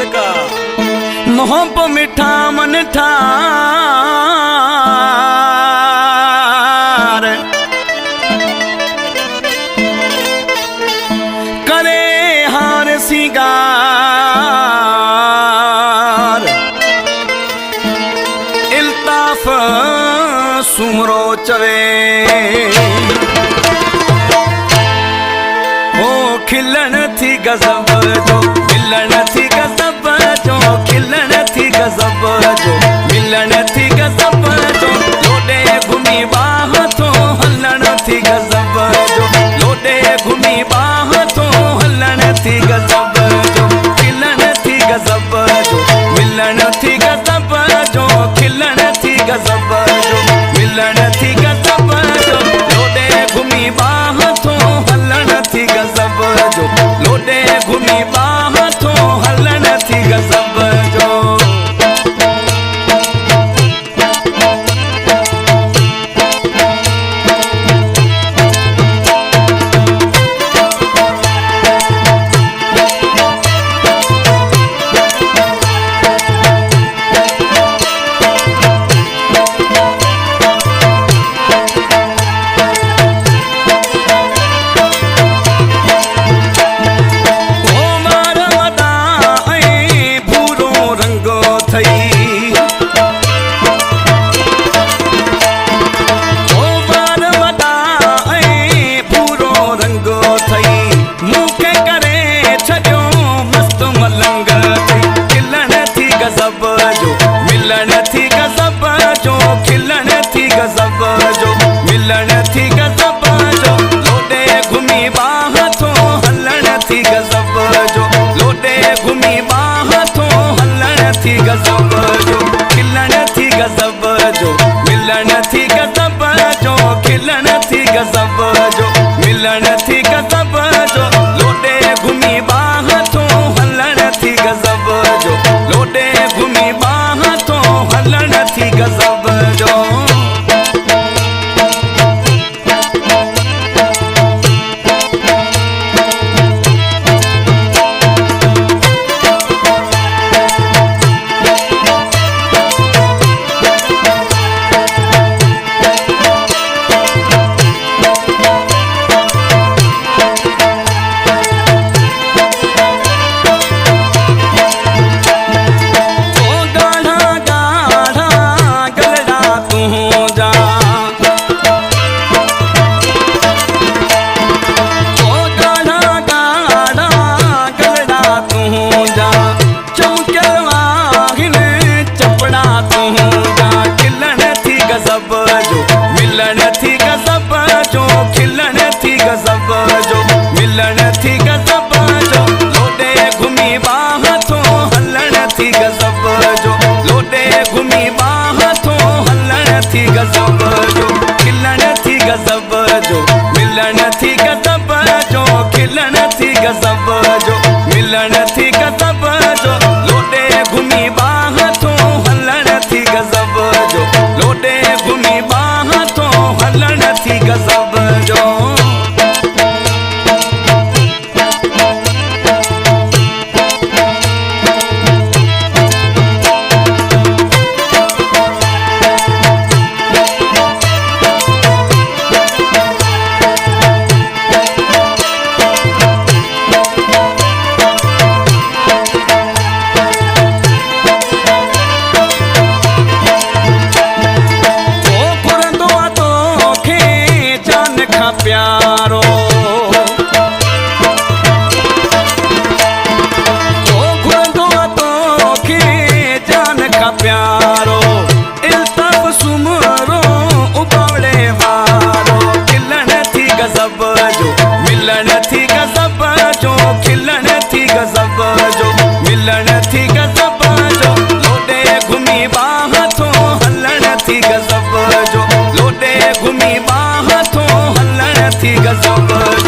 सदका मोहब्बत मिठा मन ठार करे हार सिंगार इल्ताफ सुमरो चवे हो खिलन थी गजब जो मिलन थी गजब जो खिलन थी गजब जो मिलन थी गजब जो लोडे घुमी बाह तो हलन थी गजब जो लोडे घुमी बाह तो हलन थी गजब जो खिलन थी गजब जो मिलन थी गजब जो खिलन थी गजब जो मिलन थी गजब जो लोडे घुमी बाह तो हलन थी गजब जो लोडे घुमी बाह तो हलन थी गजब जो मिलन थी गजब जो खिलन थी गजब जो मिलन थी गजब जो लोडे घुमी बाह तो हलन थी गजब जो लोडे घुमी बाह तो हलन थी गजब जो खिलन थी गजब जो मिलन थी गजब जो खिलन थी गजब जो मिलन थी गजब जो लोडे घुमी बाह तो हलन थी गजब जो लोडे घुमी बाह तो हलन थी गजब जो मिलन थी गजब जो खिलन थी गजब जो मिलन थी गजब जो लोडे घुमी बाह तो हलन थी गजब जो लोडे घुमी बाह तो हलन थी गजब जो खिलन थी गजब जो मिलन थी गजब जो खिलन थी गजब जो मिलन थी गजब जो लोडे घुमी बाह तो हलन थी गजब जो लोडे घुमी बाह तो हलन थी गजब जो प्यारो जान का प्यारो इल्ताफ सुमरो उबाड़े वारो खिलन थी गजब जो मिलन थी गजब जो खिलन थी गजब जो मिलन थी गजब जो लोडे घुमी बाह तो हलन थी गजब जो लोडे घुमी बाह तो हलन थी गजब